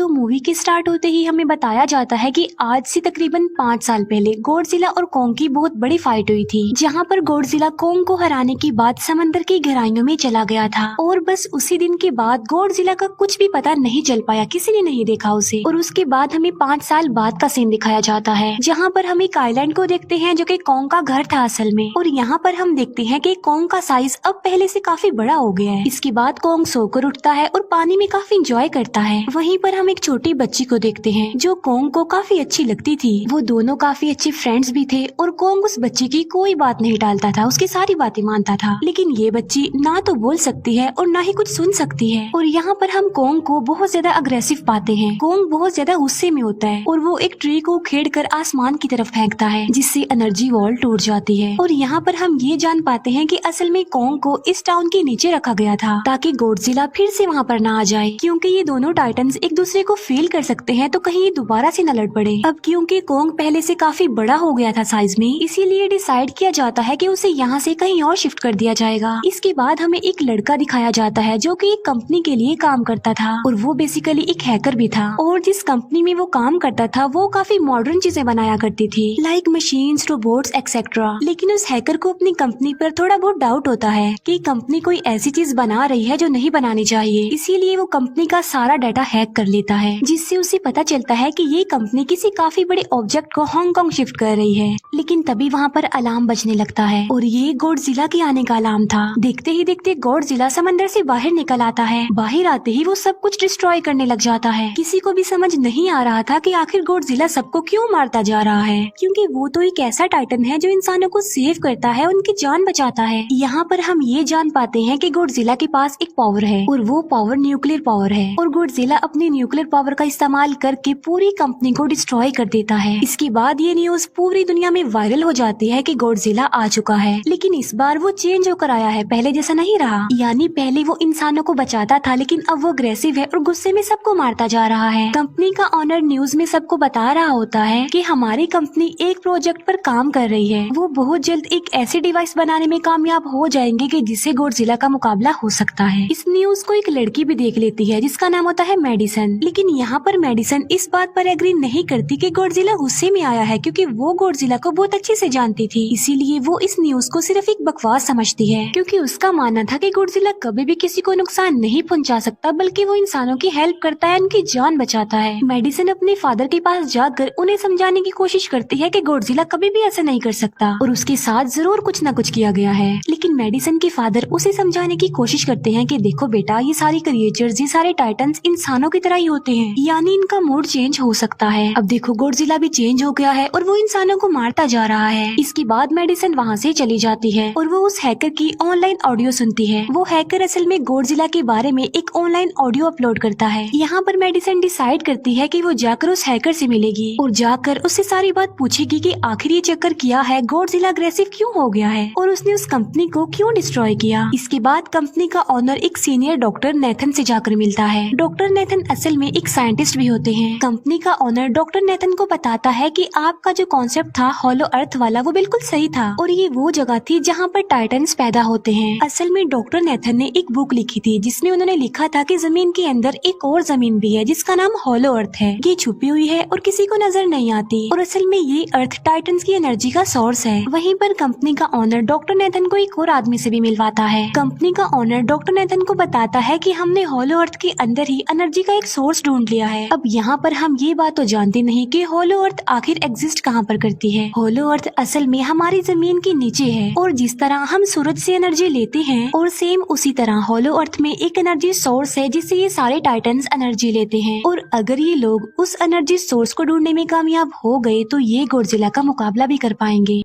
तो मूवी के स्टार्ट होते ही हमें बताया जाता है कि आज से तकरीबन 5 साल पहले गॉडजिला और कोंग की बहुत बड़ी फाइट हुई थी, जहां पर गॉडजिला कोंग को हराने के बाद समंदर की गहराइयों में चला गया था और बस उसी दिन के बाद गॉडजिला का कुछ भी पता नहीं चल पाया, किसी ने नहीं देखा उसे। और उसके बाद हमें 5 साल बाद का सीन दिखाया जाता है, जहाँ पर हम एक आइलैंड को देखते हैं जो कि कोंग का घर था असल में। और यहाँ पर हम देखते हैं कि कोंग का साइज अब पहले से काफी बड़ा हो गया है। इसके बाद कोंग सोकर उठता है और पानी में काफी इंजॉय करता है। वहीं पर हम एक छोटी बच्ची को देखते हैं जो कोंग को काफी अच्छी लगती थी। वो दोनों काफी अच्छे फ्रेंड्स भी थे और कोंग उस बच्ची की कोई बात नहीं टालता था, उसकी सारी बातें मानता था। लेकिन ये बच्ची ना तो बोल सकती है और ना ही कुछ सुन सकती है। और यहाँ पर हम कोंग को बहुत ज्यादा अग्रेसिव पाते हैं। कोंग बहुत ज्यादा गुस्से में होता है और वो एक ट्री को उखेड़कर आसमान की तरफ फेंकता है, जिससे एनर्जी वॉल टूट जाती है। और यहाँ पर हम ये जान पाते हैं कि असल में कोंग को इस टाउन के नीचे रखा गया था ताकि गॉडजिला फिर से वहाँ पर ना आ जाए, क्योंकि ये दोनों टाइटन्स एक दूसरे को फील कर सकते हैं, तो कहीं ये दोबारा से न लड़ पड़े। अब क्योंकि कोंग पहले से काफी बड़ा हो गया था साइज में, इसीलिए डिसाइड किया जाता है कि उसे यहाँ से कहीं और शिफ्ट कर दिया जाएगा। इसके बाद हमें एक लड़का दिखाया जाता है जो कि एक कंपनी के लिए काम करता था और वो बेसिकली एक हैकर भी था। और जिस कंपनी में वो काम करता था वो काफी मॉडर्न चीजें बनाया करती थी, लाइक मशीन्स, रोबोट्स एक्सेट्रा। लेकिन उस हैकर को अपनी कंपनी पर थोड़ा बहुत डाउट होता है कि कंपनी कोई ऐसी चीज बना रही है जो नहीं बनानी चाहिए, इसीलिए वो कंपनी का सारा डाटा हैक कर लेता है, जिससे उसे पता चलता है कि ये कंपनी किसी काफी बड़े ऑब्जेक्ट को हांगकांग शिफ्ट कर रही है। लेकिन तभी वहाँ पर अलार्म बजने लगता है और ये गॉडजिला के आने का अलार्म था। देखते ही देखते गॉडजिला समंदर से बाहर निकल आता है। बाहर आते ही वो सब कुछ डिस्ट्रॉय करने लग जाता है। किसी को भी समझ नहीं आ रहा था कि आखिर गॉडजिला सबको क्यों मारता जा रहा है, क्योंकि वो तो एक ऐसा टाइटन है जो इंसानों को सेव करता है, उनकी जान बचाता है। यहाँ पर हम ये जान पाते हैं कि गॉडजिला के पास एक पावर है और वो पावर न्यूक्लियर पावर है। और गॉडजिला अपनी न्यूक्लियर पावर का इस्तेमाल करके पूरी कंपनी को डिस्ट्रॉय कर देता है। इसके बाद ये न्यूज पूरी दुनिया में वायरल हो जाती है कि गॉडजिला आ चुका है, लेकिन इस बार वो चेंज होकर आया है, पहले जैसा नहीं रहा। यानी पहले वो इंसानों को बचाता था, लेकिन अब वो अग्रेसिव है और गुस्से में सबको मारता जा रहा है। कंपनी का ऑनर न्यूज में सबको बता रहा होता है कि हमारी कंपनी एक प्रोजेक्ट पर काम कर रही है, वो बहुत जल्द एक ऐसी डिवाइस बनाने में कामयाब हो जाएंगे कि जिससे गॉडजिला का मुकाबला हो सकता है। इस न्यूज को एक लड़की भी देख लेती है जिसका नाम होता है मेडिसन। लेकिन यहाँ पर मेडिसन इस बात पर एग्री नहीं करती कि गॉडजिला गुस्से में आया है, क्योंकि वो गॉडजिला को बहुत अच्छे से जानती थी। इसीलिए वो इस न्यूज को सिर्फ एक बकवास समझती है, क्योंकि उसका मानना था कि गॉडजिला कभी भी किसी को नुकसान नहीं पहुंचा सकता, बल्कि वो इंसानों की हेल्प करता है, उनकी जान बचाता है। मेडिसन अपने फादर के पास जाकर उन्हें समझाने की कोशिश करती है कि गॉडजिला कभी भी ऐसा नहीं कर सकता और उसके साथ जरूर कुछ न कुछ किया गया है। लेकिन मेडिसन के फादर उसे समझाने की कोशिश करते हैं कि देखो बेटा, ये सारी क्रिएचर्स, ये सारे टाइटन्स इंसानों की तरह ही होते हैं, यानी इनका मूड चेंज हो सकता है। अब देखो गॉडजिला भी चेंज हो गया है और वो इंसानों को मारता जा रहा है। इसके बाद मेडिसन वहाँ से चली जाती है और वो उस हैकर की ऑनलाइन ऑडियो सुनती है। वो हैकर असल में गॉडजिला के बारे में एक ऑनलाइन ऑडियो अपलोड करता है। यहाँ पर मेडिसन डिसाइड करती है कि वो जाकर उस हैकर से मिलेगी और जाकर उससे सारी बात पूछेगी कि आखिर ये चक्कर किया है, गॉडजिला अग्रेसिव क्यों हो गया है और उसने उस कंपनी को क्यों डिस्ट्रॉय किया। इसके बाद कंपनी का ऑनर एक सीनियर डॉक्टर नेथन से जाकर मिलता है। डॉक्टर नेथन असल में एक साइंटिस्ट भी होते हैं। कंपनी का ऑनर डॉक्टर नेथन को बताता है कि आपका जो कॉन्सेप्ट था हॉलो अर्थ वाला, वो बिल्कुल सही था और ये वो जगह थी जहाँ पर टाइटन्स पैदा होते हैं। असल में डॉक्टर नेथन ने एक बुक लिखी थी जिसमें उन्होंने लिखा था कि जमीन के अंदर एक और जमीन भी है जिसका नाम हॉलो अर्थ है। ये छुपी हुई है और किसी को नजर नहीं आती और असल में ये अर्थ टाइटन्स की एनर्जी का सोर्स है। वहीं पर कंपनी का ऑनर डॉक्टर नेथन को एक और आदमी से भी मिलवाता है। कंपनी का ऑनर डॉक्टर नेथन को बताता है कि हमने हॉलो अर्थ के अंदर ही एनर्जी का एक सोर्स ढूंढ लिया है। अब यहाँ पर हम ये बात तो जानते नहीं कि हॉलो अर्थ आखिर एग्जिस्ट कहाँ पर करती है। हॉलो अर्थ असल में हमारी जमीन के नीचे है और जिस तरह हम सूरज से एनर्जी लेते हैं और सेम उसी तरह हॉलो अर्थ में एक एनर्जी सोर्स है जिससे ये सारे टाइटन्स एनर्जी लेते हैं। और अगर ये लोग उस एनर्जी सोर्स को ढूंढने में कामयाब हो गए तो ये गॉडजिला का मुकाबला भी कर पाएंगे।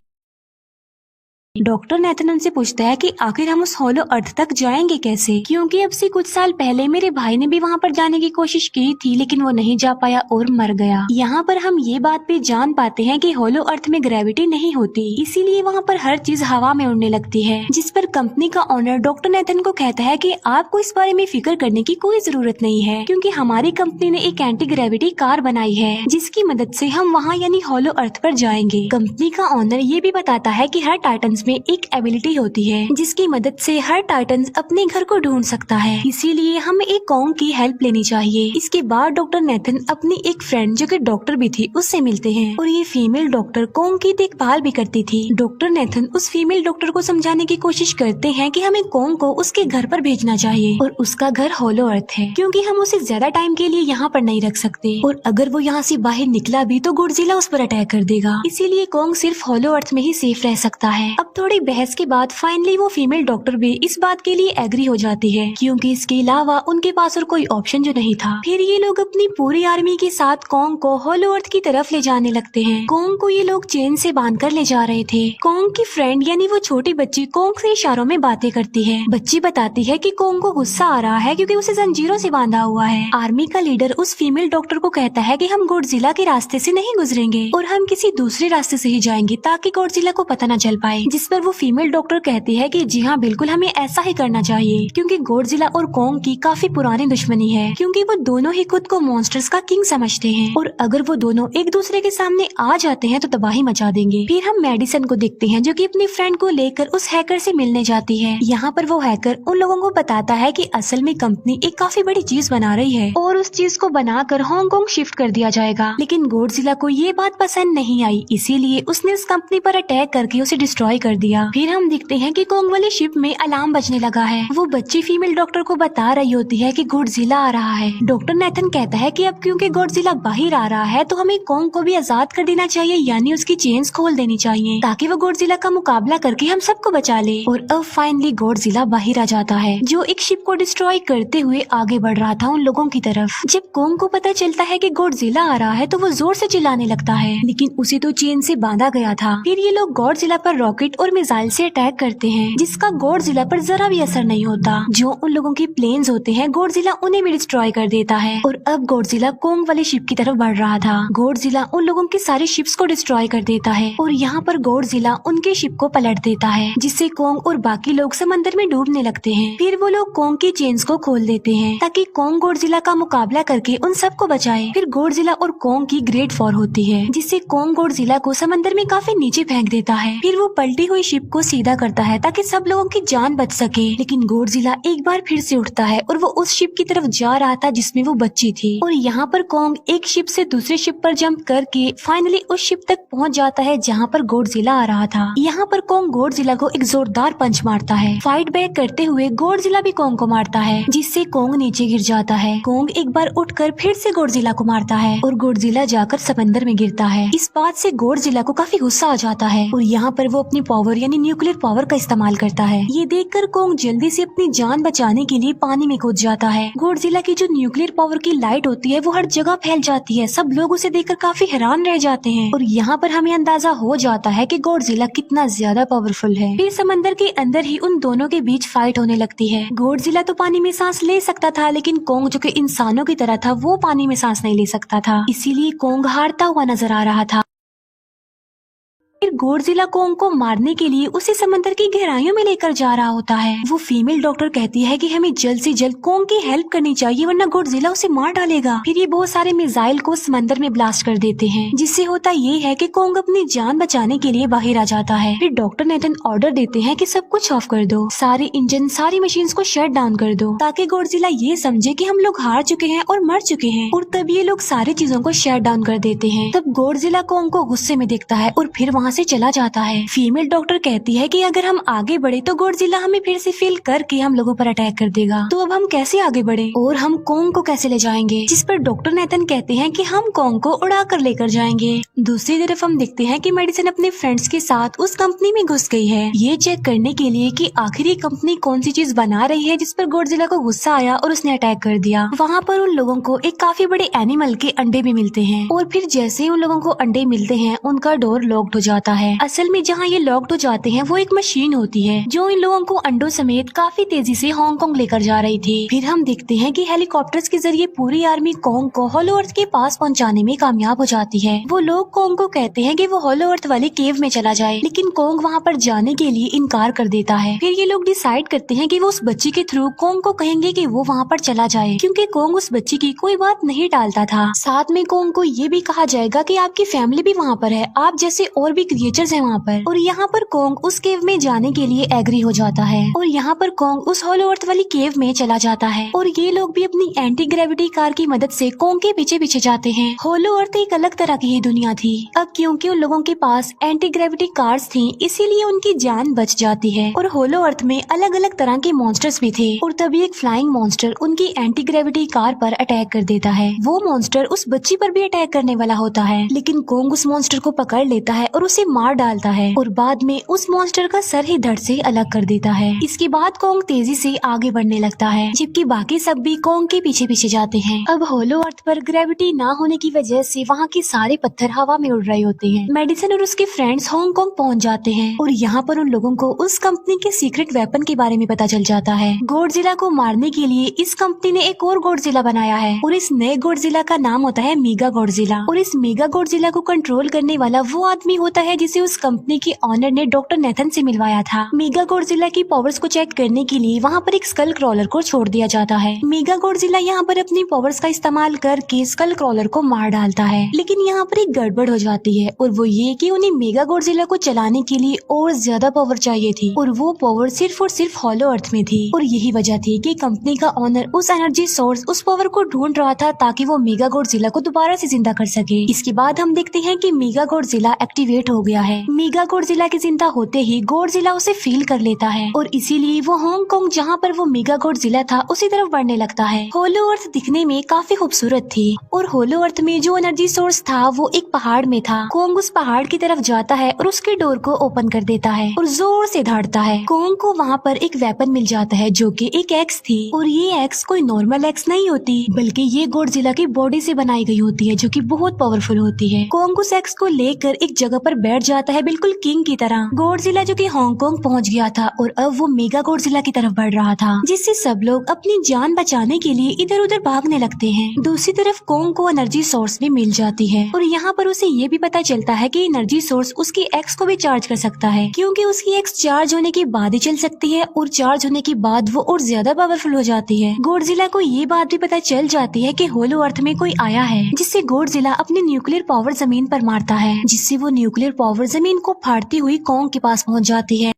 डॉक्टर नेथन उनसे पूछता है कि आखिर हम उस हॉलो अर्थ तक जाएंगे कैसे, क्योंकि अब से कुछ साल पहले मेरे भाई ने भी वहाँ पर जाने की कोशिश की थी लेकिन वो नहीं जा पाया और मर गया। यहाँ पर हम ये बात भी जान पाते हैं कि हॉलो अर्थ में ग्रेविटी नहीं होती, इसीलिए वहाँ पर हर चीज हवा में उड़ने लगती है। जिस पर कंपनी का ऑनर डॉक्टर नेथन को कहता है कि आपको इस बारे में फिक्र करने की कोई जरूरत नहीं है, क्योंकि हमारी कंपनी ने एक एंटी ग्रेविटी कार बनाई है जिसकी मदद से हम वहाँ यानी हॉलो अर्थ पर जाएंगे। कंपनी का ऑनर ये भी बताता है कि हर टाइटन टाइटन्स में एक एबिलिटी होती है जिसकी मदद से हर टाइटन अपने घर को ढूंढ सकता है, इसीलिए हमें एक कॉन्ग की हेल्प लेनी चाहिए। इसके बाद डॉक्टर नेथन अपनी एक फ्रेंड जो कि डॉक्टर भी थी उससे मिलते हैं और ये फीमेल डॉक्टर कॉन्ग की देखभाल भी करती थी। डॉक्टर नेथन उस फीमेल डॉक्टर को समझाने की कोशिश करते हैं कि हमें कॉन्ग को उसके घर पर भेजना चाहिए और उसका घर होलो अर्थ है क्योंकि हम उसे ज्यादा टाइम के लिए यहाँ पर नहीं रख सकते और अगर वो यहाँ से बाहर निकला भी तो गॉडजिला उस पर अटैक कर देगा, इसीलिए कॉन्ग सिर्फ होलो अर्थ में ही सेफ रह सकता है। अब थोड़ी बहस के बाद फाइनली वो फीमेल डॉक्टर भी इस बात के लिए एग्री हो जाती है क्योंकि इसके अलावा उनके पास और कोई ऑप्शन जो नहीं था। फिर ये लोग अपनी पूरी आर्मी के साथ कॉन्ग को होलो अर्थ की तरफ ले जाने लगते हैं। कॉन्ग को ये लोग चेन से बांध कर ले जा रहे थे। कॉन्ग की फ्रेंड यानी वो छोटी बच्ची कॉन्ग से इशारों में बातें करती है। बच्ची बताती है कि कॉन्ग को गुस्सा आ रहा है क्योंकि उसे जंजीरों से बांधा हुआ है। आर्मी का लीडर उस फीमेल डॉक्टर को कहता है कि हम गॉडजिला के रास्ते से नहीं गुजरेंगे और हम किसी दूसरे रास्ते से ही जाएंगे ताकि गॉडजिला को पता न चल पाए, जिस पर वो फीमेल डॉक्टर कहती है कि जी हाँ बिल्कुल हमें ऐसा ही करना चाहिए क्योंकि गॉडजिला और कॉन्ग की काफी पुरानी दुश्मनी है क्योंकि वो दोनों ही खुद को मॉन्स्टर्स का किंग समझते हैं और अगर वो दोनों एक दूसरे के सामने आ जाते हैं तो तबाही मचा देंगे। फिर हम मेडिसन को देखते हैं जो कि अपनी फ्रेंड को लेकर उस हैकर से मिलने जाती है। यहाँ पर वो हैकर उन लोगों को बताता है कि असल में कंपनी एक काफी बड़ी चीज बना रही है और उस चीज को बनाकर हांगकांग शिफ्ट कर दिया जाएगा, लेकिन गॉडजिला को ये बात पसंद नहीं आई, इसीलिए उसने उस कंपनी पर अटैक करके उसे डिस्ट्रॉय कर दिया। फिर हम देखते हैं कि कॉन्ग वाली शिप में अलार्म बजने लगा है। वो बच्ची फीमेल डॉक्टर को बता रही होती है कि गॉडजिला आ रहा है। डॉक्टर नेथन कहता है कि अब क्योंकि गॉडजिला बाहर आ रहा है तो हमें कॉन्ग को भी आजाद कर देना चाहिए, यानी उसकी चेन्स खोल देनी चाहिए ताकि वो गॉडजिला का मुकाबला करके हम सबको बचा ले। और अब फाइनली गॉडजिला बाहर आ जाता है जो एक शिप को डिस्ट्रॉय करते हुए आगे बढ़ रहा था उन लोगों की तरफ। जब कॉन्ग को पता चलता है कि गॉडजिला आ रहा है तो वो जोर से चिल्लाने लगता है, लेकिन उसे तो चेन से बांधा गया था। फिर ये लोग गॉडजिला पर रॉकेट और मिसाइल से अटैक करते हैं जिसका गॉडजिला पर जरा भी असर नहीं होता। जो उन लोगों की प्लेन्स होते हैं गॉडजिला उन्हें भी डिस्ट्रॉय कर देता है और अब गॉडजिला कॉन्ग वाली शिप की तरफ बढ़ रहा था। गॉडजिला उन लोगों की सारी शिप्स को डिस्ट्रॉय कर देता है और यहाँ पर गॉडजिला उनके शिप को पलट देता है जिससे कॉन्ग और बाकी लोग समंदर में डूबने लगते हैं। फिर वो लोग कॉन्ग की चेन्स को खोल देते हैं ताकि कॉन्ग गॉडजिला का मुकाबला करके उन सबको बचाए। फिर गॉडजिला और कॉन्ग की ग्रेट वॉर होती है जिससे कॉन्ग गॉडजिला को समंदर में काफी नीचे फेंक देता है। फिर वो पलटी हुई शिप को सीधा करता है ताकि सब लोगों की जान बच सके, लेकिन गॉडजिला एक बार फिर से उठता है और वो उस शिप की तरफ जा रहा था जिसमें वो बच्ची थी और यहाँ पर कॉन्ग एक शिप से दूसरे शिप पर जंप करके फाइनली उस शिप तक पहुँच जाता है जहाँ पर गॉडजिला आ रहा था। यहाँ पर कॉन्ग गॉडजिला को एक जोरदार पंच मारता है। फाइट बैक करते हुए गॉडजिला भी कॉन्ग को मारता है जिससे कॉन्ग नीचे गिर जाता है। कॉन्ग एक बार उठकर फिर से गॉडजिला को मारता है और गॉडजिला जाकर समंदर में गिरता है। इस बात से गॉडजिला को काफी गुस्सा आ जाता है और यहाँ पर वो अपनी पावर यानी न्यूक्लियर पावर का इस्तेमाल करता है। ये देखकर कॉन्ग जल्दी से अपनी जान बचाने के लिए पानी में कूद जाता है। गॉडजिला की जो न्यूक्लियर पावर की लाइट होती है वो हर जगह फैल जाती है। सब लोग उसे देखकर काफी हैरान रह जाते हैं और यहाँ पर हमें अंदाजा हो जाता है कि गॉडजिला कितना ज्यादा पावरफुल है। फिर समंदर के अंदर ही उन दोनों के बीच फाइट होने लगती है। गॉडजिला तो पानी में सांस ले सकता था, लेकिन कॉन्ग जो कि इंसानों की तरह था वो पानी में सांस नहीं ले सकता था, इसीलिए कॉन्ग हारता हुआ नजर आ रहा था। फिर गॉडजिला कॉन्ग को मारने के लिए उसे समंदर की गहराइयों में लेकर जा रहा होता है। वो फीमेल डॉक्टर कहती है कि हमें जल्द से जल्द कॉन्ग की हेल्प करनी चाहिए वरना गॉडजिला उसे मार डालेगा। फिर ये बहुत सारे मिसाइल को समंदर में ब्लास्ट कर देते हैं जिससे होता ये है कि कॉन्ग अपनी जान बचाने के लिए बाहर आ जाता है। फिर डॉक्टर नेथन ऑर्डर देते हैं कि सब कुछ ऑफ कर दो, सारे इंजन सारी मशीन को शट डाउन कर दो ताकि गॉडजिला ये समझे कि हम लोग हार चुके हैं और मर चुके हैं, और तब ये लोग सारी चीजों को शट डाउन कर देते हैं। तब गॉडजिला कॉन्ग को गुस्से में देखता है और फिर वहाँ से चला जाता है। फीमेल डॉक्टर कहती है कि अगर हम आगे बढ़े तो गॉडजिला हमें फिर से फेल करके हम लोगों पर अटैक कर देगा, तो अब हम कैसे आगे बढ़े और हम कॉन्ग को कैसे ले जाएंगे। जिस पर डॉक्टर नेथन कहते हैं कि हम कॉन्ग को उड़ा कर लेकर जाएंगे। दूसरी तरफ हम देखते हैं कि मेडिसन अपने फ्रेंड्स के साथ उस कंपनी में घुस गई है ये चेक करने के लिए कि आखिर ये कंपनी कौन सी चीज बना रही है, जिस पर गॉडजिला को गुस्सा आया और उसने अटैक कर दिया। वहाँ पर उन लोगों को एक काफी बड़े एनिमल के अंडे भी मिलते हैं और फिर जैसे ही उन लोगों को अंडे मिलते हैं उनका डोर लॉक्ड हो जाता है। असल में जहाँ ये लॉक्ड हो जाते हैं वो एक मशीन होती है जो इन लोगों को अंडों समेत काफी तेजी से हांगकांग लेकर जा रही थी। फिर हम देखते हैं कि हेलीकॉप्टर्स के जरिए पूरी आर्मी कॉन्ग को होलो अर्थ के पास पहुंचाने में कामयाब हो जाती है। वो लोग कॉन्ग को कहते हैं कि वो होलो अर्थ वाले केव में चला जाए, लेकिन कॉन्ग वहाँ पर जाने के लिए इनकार कर देता है। फिर ये लोग डिसाइड करते हैं कि वो उस बच्ची के थ्रू कॉन्ग को कहेंगे कि वो वहाँ पर चला जाए, क्योंकि कॉन्ग उस बच्ची की कोई बात नहीं टालता था। साथ में कॉन्ग को ये भी कहा जाएगा कि आपकी फैमिली भी वहाँ पर है, आप जैसे और भी क्रिएचर्स हैं वहाँ पर। और यहाँ पर कोंग उस केव में जाने के लिए एग्री हो जाता है और यहाँ पर कोंग उस होलो अर्थ वाली केव में चला जाता है और ये लोग भी अपनी एंटी ग्रेविटी कार की मदद से कोंग के पीछे पीछे जाते हैं। होलो अर्थ एक अलग तरह की ही दुनिया थी। अब क्योंकि उन लोगों के पास एंटी ग्रेविटी कार्स थी, इसीलिए उनकी जान बच जाती है। और होलो अर्थ में अलग अलग तरह के मॉन्स्टर्स भी थे और तभी एक फ्लाइंग मॉन्स्टर उनकी एंटी ग्रेविटी कार पर अटैक कर देता है। वो मॉन्स्टर उस बच्ची पर भी अटैक करने वाला होता है, लेकिन कोंग उस मॉन्स्टर को पकड़ लेता है और उसे मार डालता है और बाद में उस मॉन्स्टर का सर ही धड़ से अलग कर देता है। इसके बाद कोंग तेजी से आगे बढ़ने लगता है, जबकि बाकी सब भी कोंग के पीछे पीछे जाते हैं। अब होलो अर्थ पर ग्रेविटी ना होने की वजह से वहाँ के सारे पत्थर हवा में उड़ रहे होते हैं। मेडिसन और उसके फ्रेंड्स हांगकांग पहुँच जाते हैं और यहाँ पर उन लोगों को उस कंपनी के सीक्रेट वेपन के बारे में पता चल जाता है। गॉडजिला को मारने के लिए इस कंपनी ने एक और गॉडजिला बनाया है और इस नए गॉडजिला का नाम होता है मेगा गॉडजिला। और इस मेगा गॉडजिला को कंट्रोल करने वाला वो आदमी होता है जिसे उस कंपनी के ऑनर ने डॉक्टर नेथन से मिलवाया था। मेगा गॉडजिला की पावर्स को चेक करने के लिए वहाँ पर एक स्कल क्रॉलर को छोड़ दिया जाता है। मेगा गॉडजिला यहाँ पर अपनी पावर्स का इस्तेमाल करके स्कल क्रॉलर को मार डालता है, लेकिन यहाँ पर एक गड़बड़ हो जाती है और वो ये कि उन्हें मेगा गॉडजिला को चलाने के लिए और ज्यादा पावर चाहिए थी और वो पावर सिर्फ और सिर्फ होलो अर्थ में थी। और यही वजह थी कि कंपनी का ऑनर उस एनर्जी सोर्स, उस पावर को ढूंढ रहा था ताकि वो मेगा गॉडजिला को दोबारा से जिंदा कर सके। इसके बाद हम देखते हैं कि मेगा गॉडजिला एक्टिवेट हो गया है। मेगा गॉडजिला के जिंदा होते ही गॉडजिला उसे फील कर लेता है और इसीलिए वो हांगकांग जहाँ पर वो मेगा गॉडजिला था उसी तरफ बढ़ने लगता है। होलो अर्थ दिखने में काफी खूबसूरत थी और होलो अर्थ में जो एनर्जी सोर्स था वो एक पहाड़ में था। कोंग उस पहाड़ की तरफ जाता है और उसके डोर को ओपन कर देता है और जोर से दौड़ता है। कोंग को वहाँ पर एक वेपन मिल जाता है जो कि एक एक्स थी और ये एक्स कोई नॉर्मल एक्स नहीं होती, बल्कि ये गॉडजिला की बॉडी से बनाई गई होती है जो कि बहुत पावरफुल होती है। कोंग उस एक्स को लेकर एक जगह पर बैठ जाता है बिल्कुल किंग की तरह। गॉडजिला जो कि हांगकांग पहुंच गया था और अब वो मेगा गॉडजिला की तरफ बढ़ रहा था, जिससे सब लोग अपनी जान बचाने के लिए इधर उधर भागने लगते हैं। दूसरी तरफ कोंग को एनर्जी सोर्स भी मिल जाती है और यहाँ पर उसे ये भी पता चलता है कि एनर्जी सोर्स उसकी एक्स को भी चार्ज कर सकता है, क्योंकि उसकी एक्स चार्ज होने के बाद ही चल सकती है और चार्ज होने के बाद वो और ज्यादा पावरफुल हो जाती है। गॉडजिला को ये बात भी पता चल जाती है कि होलो अर्थ में कोई आया है, जिससे गॉडजिला अपने न्यूक्लियर पावर जमीन पर मारता है, जिससे वो न्यूक्लियर पावर जमीन को फाड़ती हुई कोंग के पास पहुँच जाती है।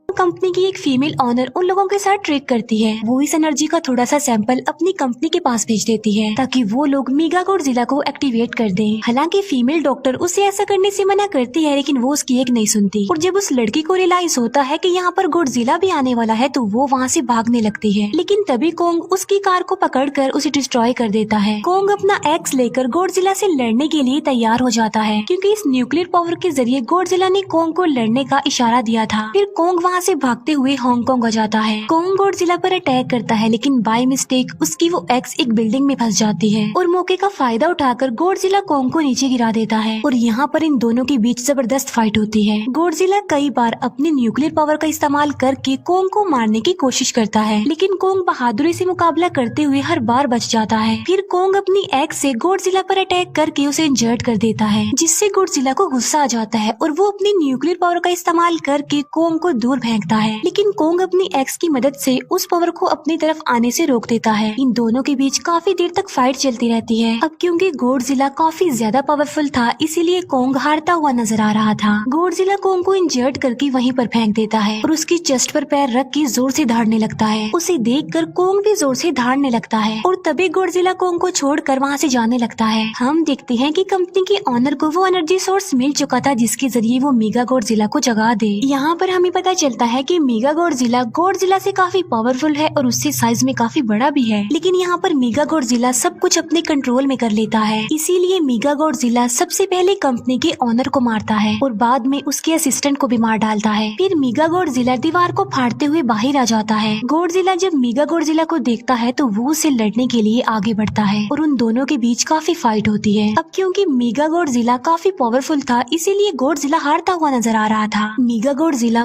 कंपनी की एक फीमेल ऑनर उन लोगों के साथ ट्रेक करती है। वो इस एनर्जी का थोड़ा सा सैंपल अपनी कंपनी के पास भेज देती है ताकि वो लोग मेगा गॉडजिला को एक्टिवेट कर दें। हालांकि फीमेल डॉक्टर उसे ऐसा करने से मना करती है, लेकिन वो उसकी एक नहीं सुनती। और जब उस लड़की को रियलाइज होता है कि यहाँ पर गॉडजिला भी आने वाला है तो वो वहाँ से भागने लगती है, लेकिन तभी कोंग उसकी कार को पकड़कर उसे डिस्ट्रॉय कर देता है। कोंग अपना एक्स लेकर गॉडजिला से लड़ने के लिए तैयार हो जाता है, क्योंकि इस न्यूक्लियर पावर के जरिए गॉडजिला ने कोंग को लड़ने का इशारा दिया था। फिर कोंग वहाँ से भागते हुए हांगकांग आ जाता है। कोंग गॉडजिला पर अटैक करता है, लेकिन बाय मिस्टेक उसकी वो एक्स एक बिल्डिंग में फंस जाती है और मौके का फायदा उठाकर गॉडजिला कोंग को नीचे गिरा देता है और यहाँ पर इन दोनों के बीच जबरदस्त फाइट होती है। गॉडजिला कई बार अपनी न्यूक्लियर पावर का इस्तेमाल करके कोंग को मारने की कोशिश करता है, लेकिन कोंग बहादुरी से मुकाबला करते हुए हर बार बच जाता है। फिर कोंग अपनी एक्स से गॉडजिला पर अटैक करके उसे इंजर्ड कर देता है, जिससे गॉडजिला को गुस्सा आ जाता है और वो अपनी न्यूक्लियर पावर का इस्तेमाल करके कोंग को दूर फेंकता है, लेकिन कोंग अपनी एक्स की मदद से उस पावर को अपनी तरफ आने से रोक देता है। इन दोनों के बीच काफी देर तक फाइट चलती रहती है। अब क्योंकि गॉडजिला काफी ज्यादा पावरफुल था, इसीलिए कोंग हारता हुआ नजर आ रहा था। गॉडजिला कोंग को इंजर्ड करके वहीं पर फेंक देता है और उसकी चेस्ट पर पैर रख के जोर से दहाड़ने लगता है। उसे देखकर कोंग भी जोर से दहाड़ने लगता है और तभी गॉडजिला कोंग को छोड़कर वहाँ से जाने लगता है। हम देखते हैं कि कंपनी के ऑनर को वो एनर्जी सोर्स मिल चुका था जिसके जरिए वो मेगा गॉडजिला को जगा दे। यहाँ पर हमें पता चलता है कि मेगा गॉडजिला से काफी पावरफुल है और उससे साइज में काफी बड़ा भी है, लेकिन यहाँ पर मेगा गॉडजिला सब कुछ अपने कंट्रोल में कर लेता है। इसीलिए मेगा गॉडजिला सबसे पहले कंपनी के ऑनर को मारता है और बाद में उसके असिस्टेंट को भी मार डालता है। फिर मेगा गॉडजिला दीवार को फाड़ते हुए बाहर आ जाता है। गॉडजिला जब मेगा गॉडजिला को देखता है तो वो उसे लड़ने के लिए आगे बढ़ता है और उन दोनों के बीच काफी फाइट होती है। अब क्योंकि मेगा गॉडजिला काफी पावरफुल था, इसीलिए गॉडजिला हारता हुआ नजर आ रहा था। मेगा गॉडजिला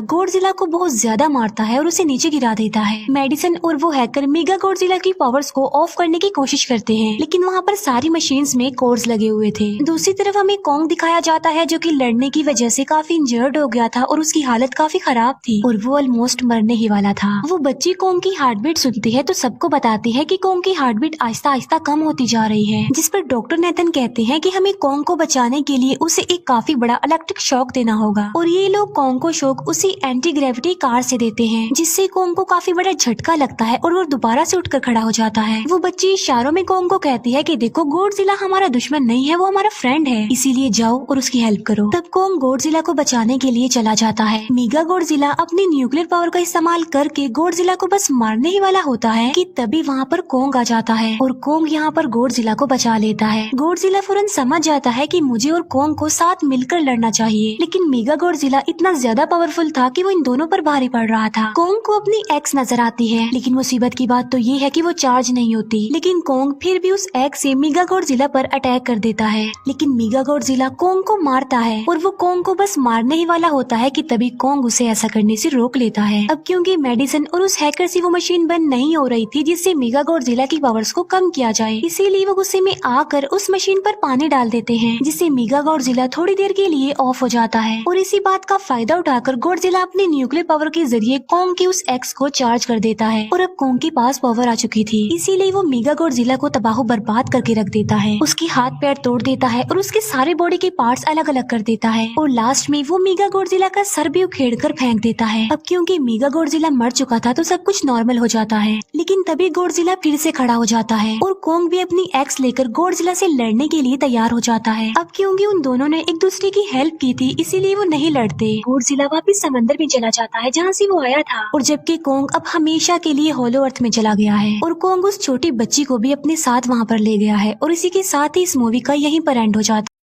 को बहुत ज्यादा मारता है और उसे नीचे गिरा देता है। मेडिसन और वो हैकर मेगा गॉडजिला की पावर्स को ऑफ करने की कोशिश करते हैं, लेकिन वहाँ पर सारी मशीन्स में कोड्स लगे हुए थे। दूसरी तरफ हमें कॉन्ग दिखाया जाता है जो कि लड़ने की वजह से काफी इंजर्ड हो गया था और उसकी हालत काफी खराब थी और वो ऑलमोस्ट मरने ही वाला था। वो बच्ची कॉन्ग की हार्ट बीट सुनती है तो सबको बताती है कि कॉन्ग की हार्ट बीट आहिस्ता आहिस्ता कम होती जा रही है, जिस पर डॉक्टर नेथन कहते हैं कि हमें कॉन्ग को बचाने के लिए उसे एक काफी बड़ा इलेक्ट्रिक शॉक देना होगा और ये लोग कॉन्ग को शॉक उसी एंटी ग्रेविटी कार से देते हैं, जिससे कॉन्ग को काफी बड़ा झटका लगता है और वो दोबारा से उठकर खड़ा हो जाता है। वो बच्ची इशारों में कॉन्ग को कहती है कि देखो गॉडजिला हमारा दुश्मन नहीं है, वो हमारा फ्रेंड है, इसीलिए जाओ और उसकी हेल्प करो। तब कॉन्ग गॉडजिला को बचाने के लिए चला जाता है। मेगा गॉडजिला अपनी न्यूक्लियर पावर का इस्तेमाल करके गॉडजिला को बस मारने ही वाला होता है कि तभी वहाँ पर कॉन्ग आ जाता है और कॉन्ग यहाँ पर गॉडजिला को बचा लेता है। गॉडजिला फौरन समझ जाता है कि मुझे और कॉन्ग को साथ मिलकर लड़ना चाहिए, लेकिन मेगा गॉडजिला इतना ज्यादा पावरफुल था कि वो इन दोनों पर भारी पड़ रहा था। कॉन्ग को अपनी एक्स नजर आती है, लेकिन मुसीबत की बात तो ये है कि वो चार्ज नहीं होती, लेकिन कॉन्ग फिर भी उस एक्स से मेगा गॉडजिला पर अटैक कर देता है। लेकिन मेगा गॉडजिला कॉन्ग को मारता है और वो कॉन्ग को बस मारने ही वाला होता है कि तभी कॉन्ग उसे ऐसा करने से रोक लेता है। अब क्योंकि मेडिसन और उस हैकर से वो मशीन बंद नहीं हो रही थी जिससे मेगा गॉडजिला की पावर्स को कम किया जाए, इसीलिए वो गुस्से में आकर उस मशीन पर पानी डाल देते हैं, जिससे मेगा गॉडजिला थोड़ी देर के लिए ऑफ हो जाता है और इसी बात का फायदा उठाकर गॉडजिला अपनी न्यूक्लियर पावर के जरिए कॉन्ग की उस एक्स को चार्ज कर देता है और अब कॉन्ग के पास पावर आ चुकी थी, इसीलिए वो मेगा गॉडजिला को तबाह बर्बाद करके रख देता है। उसकी हाथ पैर तोड़ देता है और उसके सारे बॉडी के पार्ट्स अलग अलग कर देता है और लास्ट में वो मेगा गॉडजिला का सर भी उखेड़ कर फेंक देता है। अब क्योंकि मेगा गॉडजिला मर चुका था तो सब कुछ नॉर्मल हो जाता है, लेकिन तभी गॉडजिला फिर से खड़ा हो जाता है और कॉन्ग भी अपनी एक्स लेकर गॉडजिला से लड़ने के लिए तैयार हो जाता है। अब क्योंकि उन दोनों ने एक दूसरे की हेल्प की थी, इसीलिए वो नहीं लड़ते। गॉडजिला वापिस समंदर में चला जाता है जहाँ से वो आया था और जबकि कॉन्ग अब हमेशा के लिए होलो अर्थ में चला गया है और कॉन्ग उस छोटी बच्ची को भी अपने साथ वहाँ पर ले गया है और इसी के साथ ही इस मूवी का यहीं पर एंड हो जाता है।